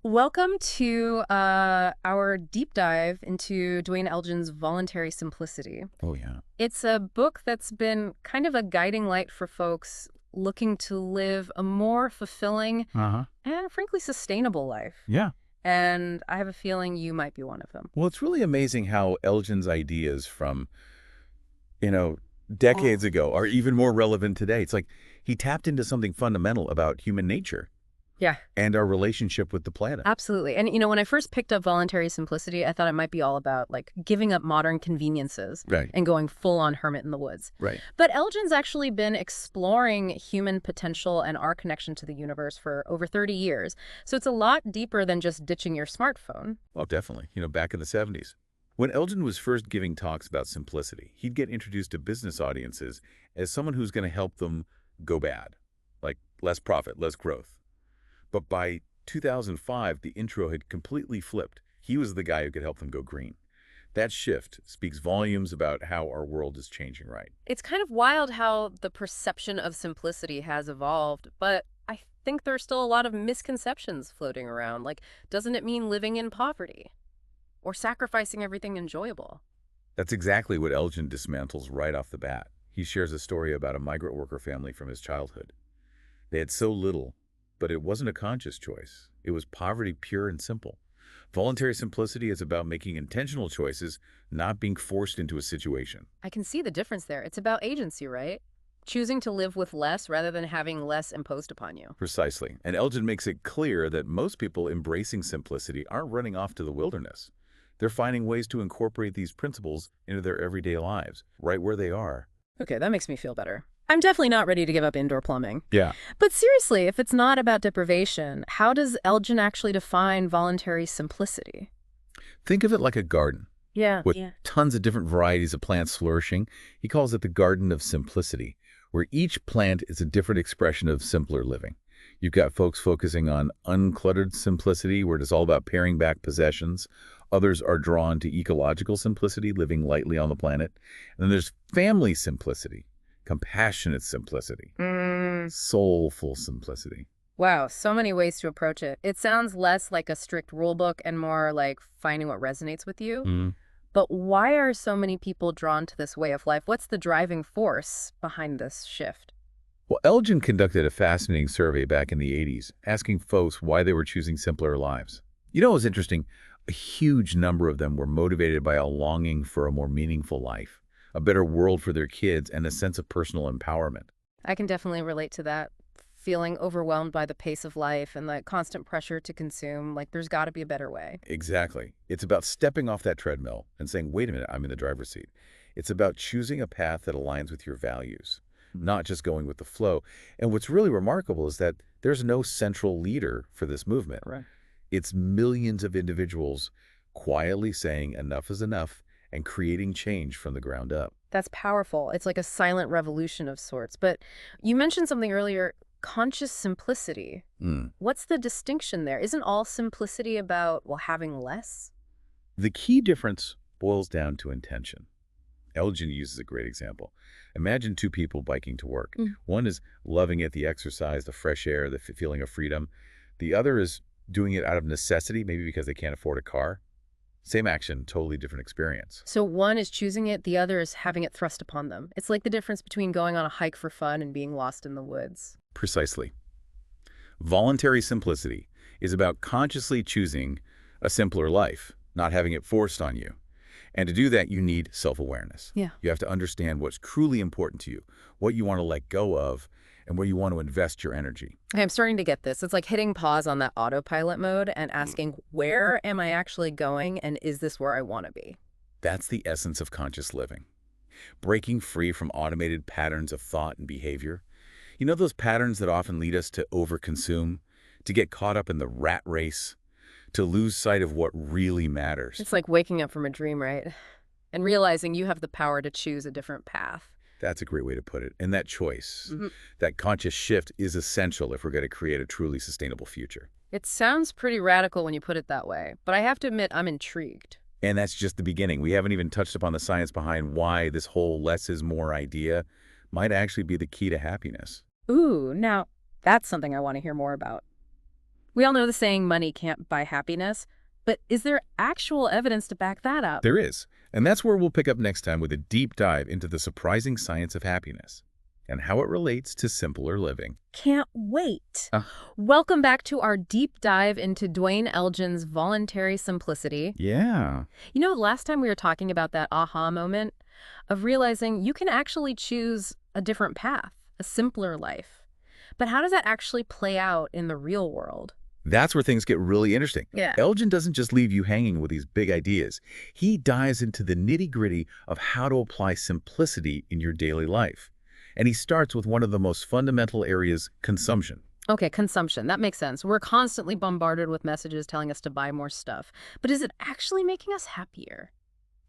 Welcome to our deep dive into Duane Elgin's Voluntary Simplicity. Oh, yeah. It's a book that's been kind of a guiding light for folks looking to live a more fulfilling Uh-huh. and frankly sustainable life. Yeah. And I have a feeling you might be one of them. Well, it's really amazing how Elgin's ideas from, you know, Oh, decades ago are even more relevant today. It's like he tapped into something fundamental about human nature yeah, and our relationship with the planet. absolutely. And when I first picked up Voluntary Simplicity, I thought it might be all about like giving up modern conveniences Right. and going full on hermit in the woods. Right. But Elgin's actually been exploring human potential and our connection to the universe for over 30 years. So it's a lot deeper than just ditching your smartphone. Well, definitely. Back in the 70s. When Elgin was first giving talks about simplicity, he'd get introduced to business audiences as someone who's going to help them go bad, like less profit, less growth. But by 2005, the intro had completely flipped. He was the guy who could help them go green. That shift speaks volumes about how our world is changing, right? It's kind of wild how the perception of simplicity has evolved, but I think there's still a lot of misconceptions floating around. Like, doesn't it mean living in poverty or sacrificing everything enjoyable? That's exactly what Elgin dismantles right off the bat. He shares a story about a migrant worker family from his childhood. They had so little, but it wasn't a conscious choice. It was poverty pure and simple. Voluntary simplicity is about making intentional choices, not being forced into a situation. I can see the difference there. It's about agency, right? Choosing to live with less rather than having less imposed upon you. Precisely. And Elgin makes it clear that most people embracing simplicity aren't running off to the wilderness. They're finding ways to incorporate these principles into their everyday lives, right where they are. Okay, that makes me feel better. I'm definitely not ready to give up indoor plumbing. Yeah. But seriously, if it's not about deprivation, how does Elgin actually define voluntary simplicity? Think of it like a garden Yeah, with yeah. tons of different varieties of plants flourishing. He calls it the garden of simplicity, where each plant is a different expression of simpler living. You've got folks focusing on uncluttered simplicity, where it's all about paring back possessions. Others are drawn to ecological simplicity, living lightly on the planet. And then there's family simplicity, compassionate simplicity, Mm. soulful simplicity. Wow, so many ways to approach it. It sounds less like a strict rule book and more like finding what resonates with you. Mm. But why are so many people drawn to this way of life? What's the driving force behind this shift? Well, Elgin conducted a fascinating survey back in the 80s, asking folks why they were choosing simpler lives. It was interesting. A huge number of them were motivated by a longing for a more meaningful life, a better world for their kids, and a sense of personal empowerment. I can definitely relate to that. Feeling overwhelmed by the pace of life and the constant pressure to consume, like there's got to be a better way. Exactly. It's about stepping off that treadmill and saying, wait a minute, I'm in the driver's seat. It's about choosing a path that aligns with your values, not just going with the flow. And what's really remarkable is that there's no central leader for this movement. Right. It's millions of individuals quietly saying enough is enough and creating change from the ground up. That's powerful. It's like a silent revolution of sorts. But you mentioned something earlier, conscious simplicity. Mm. What's the distinction there? Isn't all simplicity about, well, having less? The key difference boils down to intention. Elgin uses a great example. Imagine two people biking to work. Mm. One is loving it, the exercise, the fresh air, the feeling of freedom. The other is doing it out of necessity, maybe because they can't afford a car. Same action, totally different experience. So one is choosing it, the other is having it thrust upon them. It's like the difference between going on a hike for fun and being lost in the woods. Precisely. Voluntary simplicity is about consciously choosing a simpler life, not having it forced on you. And to do that, you need self-awareness. Yeah. You have to understand what's truly important to you, what you want to let go of, and where you want to invest your energy. Okay, I'm starting to get this. It's like hitting pause on that autopilot mode and asking, where am I actually going and is this where I want to be? That's the essence of conscious living. Breaking free from automated patterns of thought and behavior. Those patterns that often lead us to overconsume, to get caught up in the rat race, to lose sight of what really matters. It's like waking up from a dream, right? And realizing you have the power to choose a different path. That's a great way to put it. And that choice, Mhm. that conscious shift is essential if we're going to create a truly sustainable future. It sounds pretty radical when you put it that way, but I have to admit I'm intrigued. And that's just the beginning. We haven't even touched upon the science behind why this whole less is more idea might actually be the key to happiness. Ooh, now that's something I want to hear more about. We all know the saying, money can't buy happiness, but is there actual evidence to back that up? There is, and that's where we'll pick up next time with a deep dive into the surprising science of happiness and how it relates to simpler living. Can't wait. Uh, Welcome back to our deep dive into Duane Elgin's Voluntary Simplicity. yeah. You know, last time we were talking about that aha moment of realizing you can actually choose a different path, a simpler life. But how does that actually play out in the real world? That's where things get really interesting. Yeah. Elgin doesn't just leave you hanging with these big ideas. He dives into the nitty-gritty of how to apply simplicity in your daily life. And he starts with one of the most fundamental areas, consumption. Okay, consumption. That makes sense. We're constantly bombarded with messages telling us to buy more stuff. But is it actually making us happier?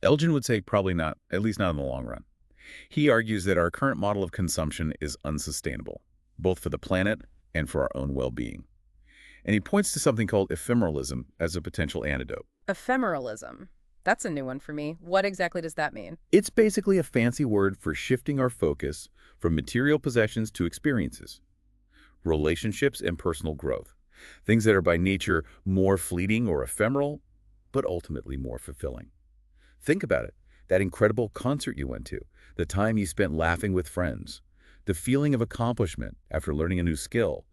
Elgin would say probably not, at least not in the long run. He argues that our current model of consumption is unsustainable, both for the planet and for our own well-being. And he points to something called ephemeralism as a potential antidote. Ephemeralism. That's a new one for me. What exactly does that mean? It's basically a fancy word for shifting our focus from material possessions to experiences, relationships, and personal growth. Things that are by nature more fleeting or ephemeral, but ultimately more fulfilling. Think about it. That incredible concert you went to, the time you spent laughing with friends, the feeling of accomplishment after learning a new skill.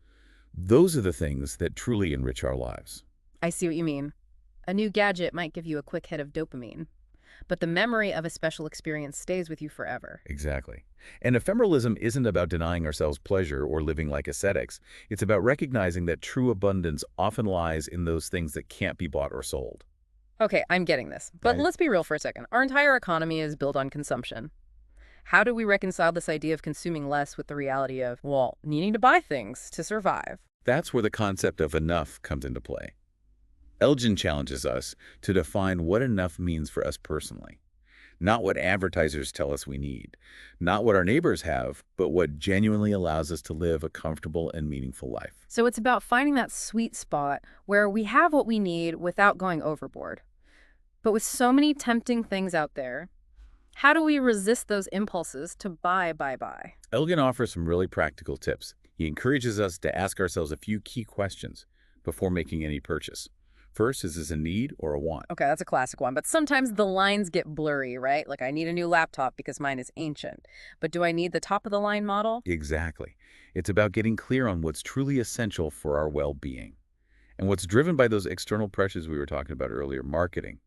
Those are the things that truly enrich our lives. I see what you mean. A new gadget might give you a quick hit of dopamine, but the memory of a special experience stays with you forever. Exactly. And ephemeralism isn't about denying ourselves pleasure or living like ascetics. It's about recognizing that true abundance often lies in those things that can't be bought or sold. Okay, I'm getting this. But Right. let's be real for a second. Our entire economy is built on consumption. How do we reconcile this idea of consuming less with the reality of, well, needing to buy things to survive? That's where the concept of enough comes into play. Elgin challenges us to define what enough means for us personally. Not what advertisers tell us we need. Not what our neighbors have, but what genuinely allows us to live a comfortable and meaningful life. So it's about finding that sweet spot where we have what we need without going overboard. But with so many tempting things out there, how do we resist those impulses to buy? Elgin offers some really practical tips. He encourages us to ask ourselves a few key questions before making any purchase. First, is this a need or a want? Okay, that's a classic one, but sometimes the lines get blurry, right? Like I need a new laptop because mine is ancient. But do I need the top of the line model? Exactly. It's about getting clear on what's truly essential for our well-being and what's driven by those external pressures we were talking about earlier, marketing,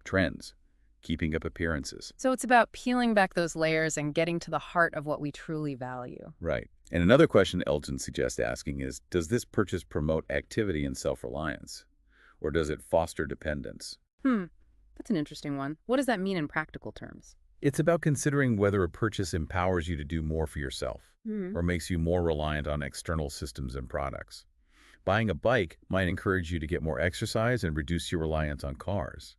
trends, keeping up appearances. So it's about peeling back those layers and getting to the heart of what we truly value. Right. And another question Elgin suggests asking is, does this purchase promote activity and self-reliance? Or does it foster dependence? That's an interesting one. What does that mean in practical terms? It's about considering whether a purchase empowers you to do more for yourself or makes you more reliant on external systems and products. Buying a bike might encourage you to get more exercise and reduce your reliance on cars.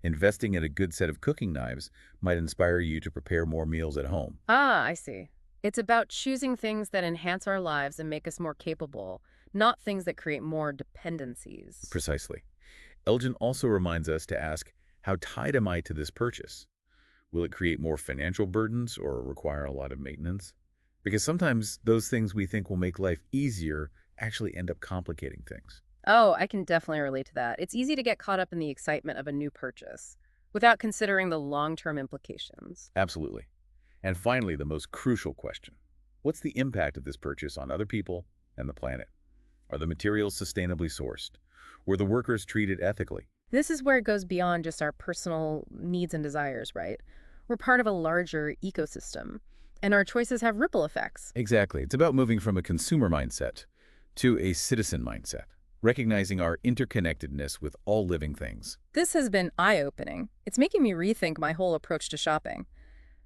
Investing in a good set of cooking knives might inspire you to prepare more meals at home. Ah, I see. It's about choosing things that enhance our lives and make us more capable, not things that create more dependencies. Precisely. Elgin also reminds us to ask, how tied am I to this purchase? Will it create more financial burdens or require a lot of maintenance? Because sometimes those things we think will make life easier actually end up complicating things. Oh, I can definitely relate to that. It's easy to get caught up in the excitement of a new purchase without considering the long-term implications. Absolutely. And finally, the most crucial question. What's the impact of this purchase on other people and the planet? Are the materials sustainably sourced? Were the workers treated ethically? This is where it goes beyond just our personal needs and desires, right? We're part of a larger ecosystem, and our choices have ripple effects. Exactly. It's about moving from a consumer mindset to a citizen mindset, recognizing our interconnectedness with all living things. This has been eye-opening. It's making me rethink my whole approach to shopping.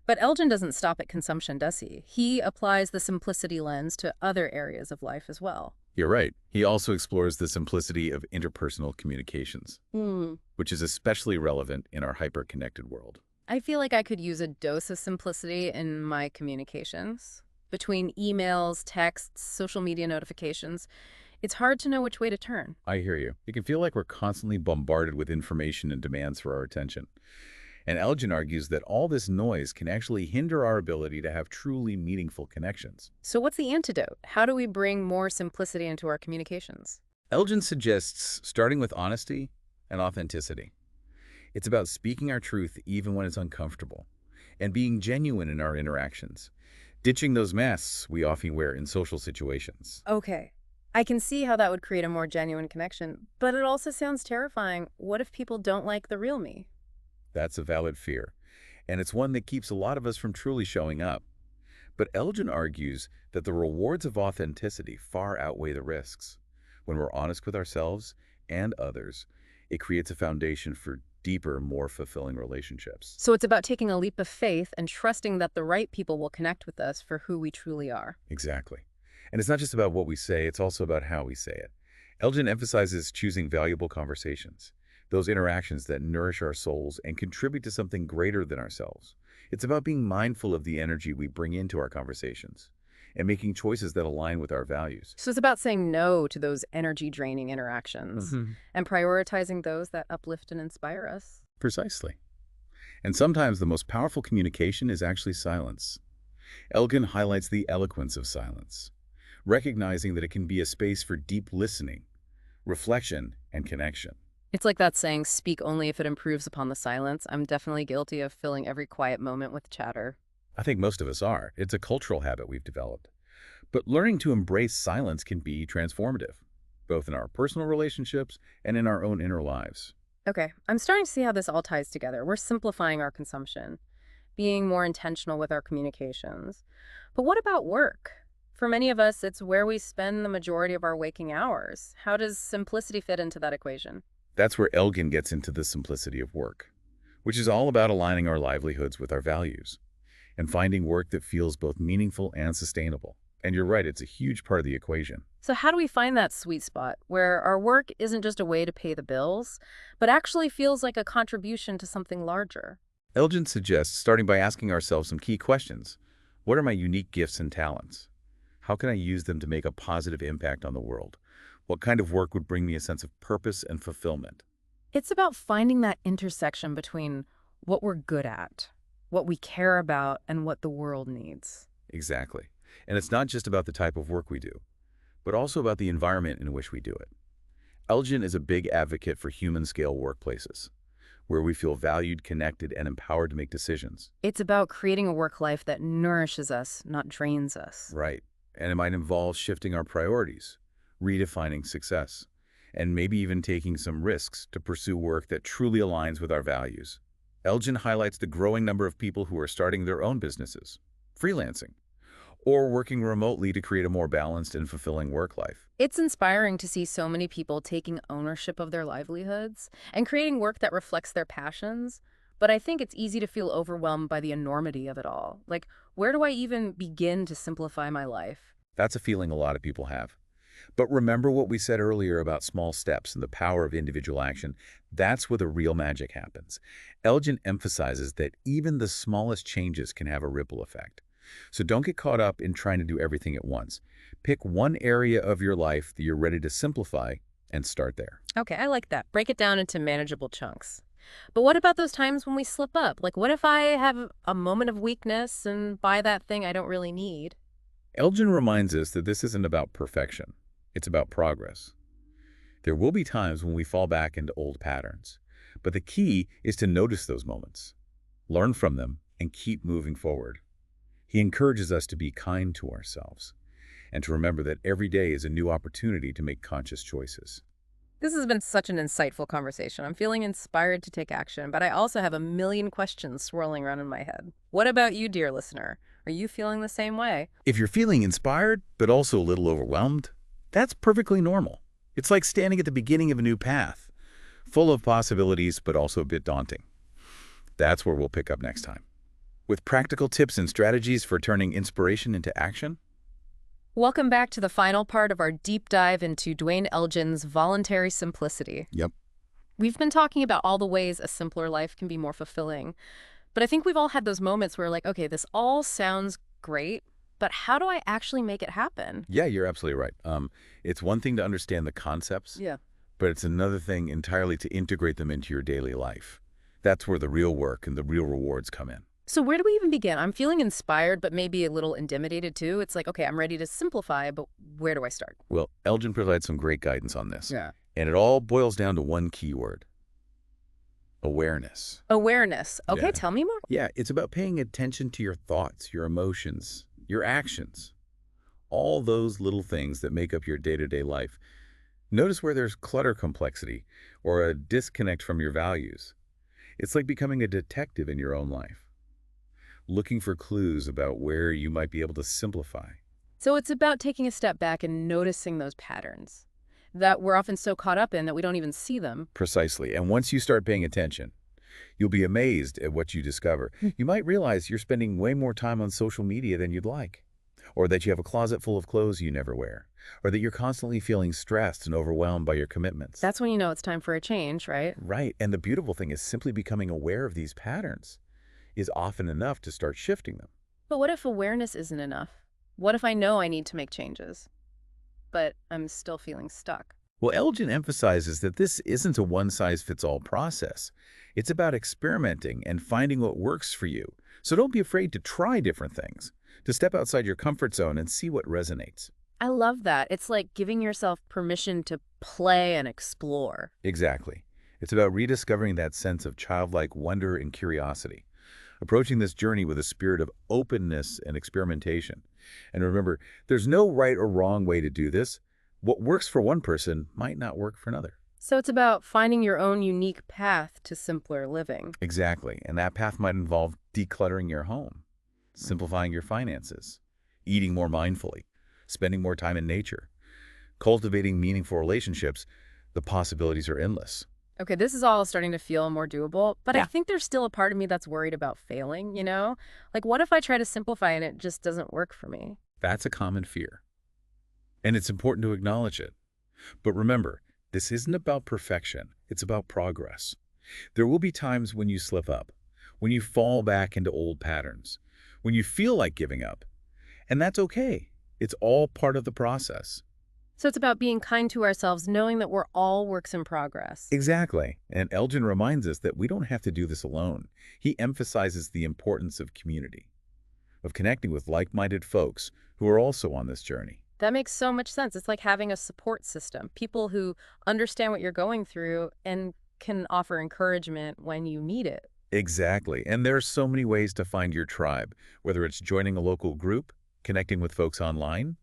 But Elgin doesn't stop at consumption, does he? He applies the simplicity lens to other areas of life as well. You're right. He also explores the simplicity of interpersonal communications, which is especially relevant in our hyper-connected world. I feel like I could use a dose of simplicity in my communications. Between emails, texts, social media notifications, it's hard to know which way to turn. I hear you. It can feel like we're constantly bombarded with information and demands for our attention. And Elgin argues that all this noise can actually hinder our ability to have truly meaningful connections. So what's the antidote? How do we bring more simplicity into our communications? Elgin suggests starting with honesty and authenticity. It's about speaking our truth even when it's uncomfortable and being genuine in our interactions, ditching those masks we often wear in social situations. Okay. I can see how that would create a more genuine connection, but it also sounds terrifying. What if people don't like the real me? That's a valid fear, and it's one that keeps a lot of us from truly showing up. But Elgin argues that the rewards of authenticity far outweigh the risks. When we're honest with ourselves and others, it creates a foundation for deeper, more fulfilling relationships. So it's about taking a leap of faith and trusting that the right people will connect with us for who we truly are. Exactly. And it's not just about what we say, it's also about how we say it. Elgin emphasizes choosing valuable conversations, those interactions that nourish our souls and contribute to something greater than ourselves. It's about being mindful of the energy we bring into our conversations and making choices that align with our values. So it's about saying no to those energy-draining interactions and prioritizing those that uplift and inspire us. Precisely. And sometimes the most powerful communication is actually silence. Elgin highlights the eloquence of silence, recognizing that it can be a space for deep listening, reflection, and connection. It's like that saying, speak only if it improves upon the silence. I'm definitely guilty of filling every quiet moment with chatter. I think most of us are. It's a cultural habit we've developed. But learning to embrace silence can be transformative, both in our personal relationships and in our own inner lives. Okay, I'm starting to see how this all ties together. We're simplifying our consumption, being more intentional with our communications. But what about work? For many of us, it's where we spend the majority of our waking hours. How does simplicity fit into that equation? That's where Elgin gets into the simplicity of work, which is all about aligning our livelihoods with our values and finding work that feels both meaningful and sustainable. And you're right, it's a huge part of the equation. So how do we find that sweet spot where our work isn't just a way to pay the bills, but actually feels like a contribution to something larger? Elgin suggests starting by asking ourselves some key questions. What are my unique gifts and talents? How can I use them to make a positive impact on the world? What kind of work would bring me a sense of purpose and fulfillment? It's about finding that intersection between what we're good at, what we care about, and what the world needs. Exactly. And it's not just about the type of work we do, but also about the environment in which we do it. Elgin is a big advocate for human-scale workplaces, where we feel valued, connected, and empowered to make decisions. It's about creating a work life that nourishes us, not drains us. Right. And it might involve shifting our priorities, redefining success, and maybe even taking some risks to pursue work that truly aligns with our values. Elgin highlights the growing number of people who are starting their own businesses, freelancing, or working remotely to create a more balanced and fulfilling work life. It's inspiring to see so many people taking ownership of their livelihoods and creating work that reflects their passions. But I think it's easy to feel overwhelmed by the enormity of it all. Like, where do I even begin to simplify my life? That's a feeling a lot of people have. But remember what we said earlier about small steps and the power of individual action. That's where the real magic happens. Elgin emphasizes that even the smallest changes can have a ripple effect. So don't get caught up in trying to do everything at once. Pick one area of your life that you're ready to simplify and start there. Okay, I like that. Break it down into manageable chunks. But what about those times when we slip up? Like, what if I have a moment of weakness and buy that thing I don't really need? Elgin reminds us that this isn't about perfection. It's about progress. There will be times when we fall back into old patterns, but the key is to notice those moments, learn from them, and keep moving forward. He encourages us to be kind to ourselves and to remember that every day is a new opportunity to make conscious choices. This has been such an insightful conversation. I'm feeling inspired to take action, but I also have a million questions swirling around in my head. What about you, dear listener? Are you feeling the same way? If you're feeling inspired, but also a little overwhelmed, that's perfectly normal. It's like standing at the beginning of a new path, full of possibilities, but also a bit daunting. That's where we'll pick up next time, with practical tips and strategies for turning inspiration into action. Welcome back to the final part of our deep dive into Duane Elgin's Voluntary Simplicity. Yep. We've been talking about all the ways a simpler life can be more fulfilling, but I think we've all had those moments where like, okay, this all sounds great, but how do I actually make it happen? Yeah, you're absolutely right. It's one thing to understand the concepts, Yeah. but it's another thing entirely to integrate them into your daily life. That's where the real work and the real rewards come in. So where do we even begin? I'm feeling inspired, but maybe a little intimidated too. It's like, okay, I'm ready to simplify, but where do I start? Well, Elgin provides some great guidance on this. Yeah. And it all boils down to one key word: awareness. Awareness. Okay, Yeah. tell me more. Yeah, it's about paying attention to your thoughts, your emotions, your actions, all those little things that make up your day-to-day life. Notice where there's clutter complexity or a disconnect from your values. It's like becoming a detective in your own life, looking for clues about where you might be able to simplify. So it's about taking a step back and noticing those patterns that we're often so caught up in that we don't even see them. Precisely. And once you start paying attention, you'll be amazed at what you discover. You might realize you're spending way more time on social media than you'd like, or that you have a closet full of clothes you never wear, or that you're constantly feeling stressed and overwhelmed by your commitments. That's when you know it's time for a change, right? Right. And the beautiful thing is simply becoming aware of these patterns is often enough to start shifting them. But what if awareness isn't enough? What if I know I need to make changes, but I'm still feeling stuck? Well, Elgin emphasizes that this isn't a one-size-fits-all process. It's about experimenting and finding what works for you. So don't be afraid to try different things, to step outside your comfort zone and see what resonates. I love that. It's like giving yourself permission to play and explore. Exactly. It's about rediscovering that sense of childlike wonder and curiosity, approaching this journey with a spirit of openness and experimentation. And remember, there's no right or wrong way to do this. What works for one person might not work for another. So it's about finding your own unique path to simpler living. Exactly. And that path might involve decluttering your home, simplifying your finances, eating more mindfully, spending more time in nature, cultivating meaningful relationships. The possibilities are endless. Okay, this is all starting to feel more doable, but I Yeah. think there's still a part of me that's worried about failing, you know? Like, what if I try to simplify and it just doesn't work for me? That's a common fear. And it's important to acknowledge it. But remember, this isn't about perfection. It's about progress. There will be times when you slip up, when you fall back into old patterns, when you feel like giving up. And that's okay. It's all part of the process. So it's about being kind to ourselves, knowing that we're all works in progress. Exactly. And Elgin reminds us that we don't have to do this alone. He emphasizes the importance of community, of connecting with like-minded folks who are also on this journey. That makes so much sense. It's like having a support system, people who understand what you're going through and can offer encouragement when you need it. Exactly. And there are so many ways to find your tribe, whether it's joining a local group, connecting with folks online,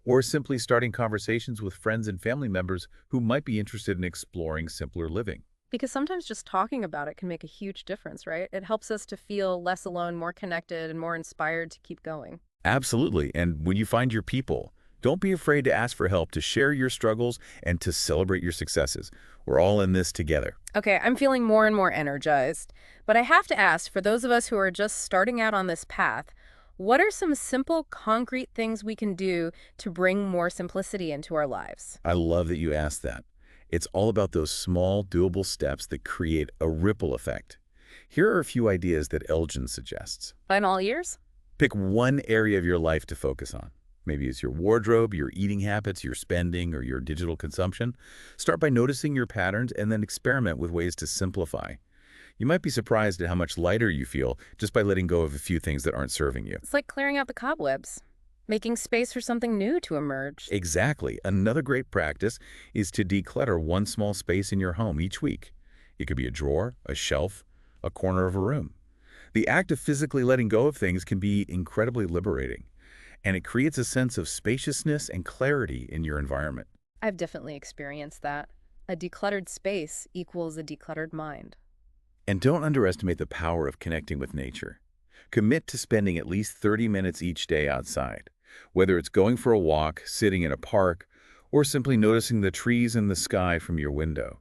or simply starting conversations with friends and family members who might be interested in exploring simpler living. Because sometimes just talking about it can make a huge difference, right? It helps us to feel less alone, more connected, and more inspired to keep going. Absolutely. And when you find your people, don't be afraid to ask for help, to share your struggles, and to celebrate your successes. We're all in this together. Okay, I'm feeling more and more energized. But I have to ask, for those of us who are just starting out on this path, what are some simple, concrete things we can do to bring more simplicity into our lives? I love that you asked that. It's all about those small, doable steps that create a ripple effect. Here are a few ideas that Elgin suggests. In all ears? Pick one area of your life to focus on. Maybe it's your wardrobe, your eating habits, your spending, or your digital consumption. Start by noticing your patterns and then experiment with ways to simplify. You might be surprised at how much lighter you feel just by letting go of a few things that aren't serving you. It's like clearing out the cobwebs, making space for something new to emerge. Exactly. Another great practice is to declutter one small space in your home each week. It could be a drawer, a shelf, a corner of a room. The act of physically letting go of things can be incredibly liberating, and it creates a sense of spaciousness and clarity in your environment. I've definitely experienced that. A decluttered space equals a decluttered mind. And don't underestimate the power of connecting with nature. Commit to spending at least 30 minutes each day outside, whether it's going for a walk, sitting in a park, or simply noticing the trees and the sky from your window.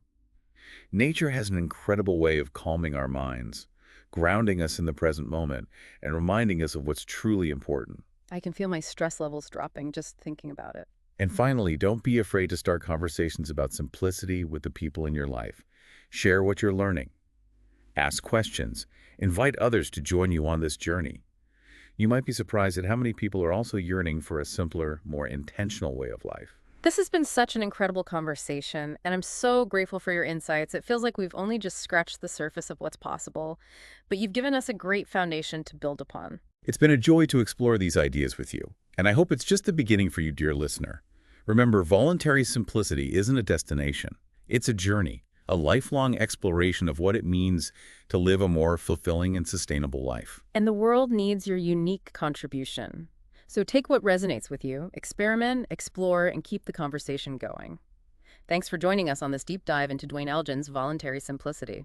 Nature has an incredible way of calming our minds, grounding us in the present moment, and reminding us of what's truly important. I can feel my stress levels dropping just thinking about it. And finally, don't be afraid to start conversations about simplicity with the people in your life. Share what you're learning. Ask questions. Invite others to join you on this journey. You might be surprised at how many people are also yearning for a simpler, more intentional way of life. This has been such an incredible conversation, and I'm so grateful for your insights. It feels like we've only just scratched the surface of what's possible, but you've given us a great foundation to build upon. It's been a joy to explore these ideas with you, and I hope it's just the beginning for you, dear listener. Remember, voluntary simplicity isn't a destination. It's a journey, a lifelong exploration of what it means to live a more fulfilling and sustainable life. And the world needs your unique contribution. So take what resonates with you, experiment, explore, and keep the conversation going. Thanks for joining us on this deep dive into Duane Elgin's Voluntary Simplicity.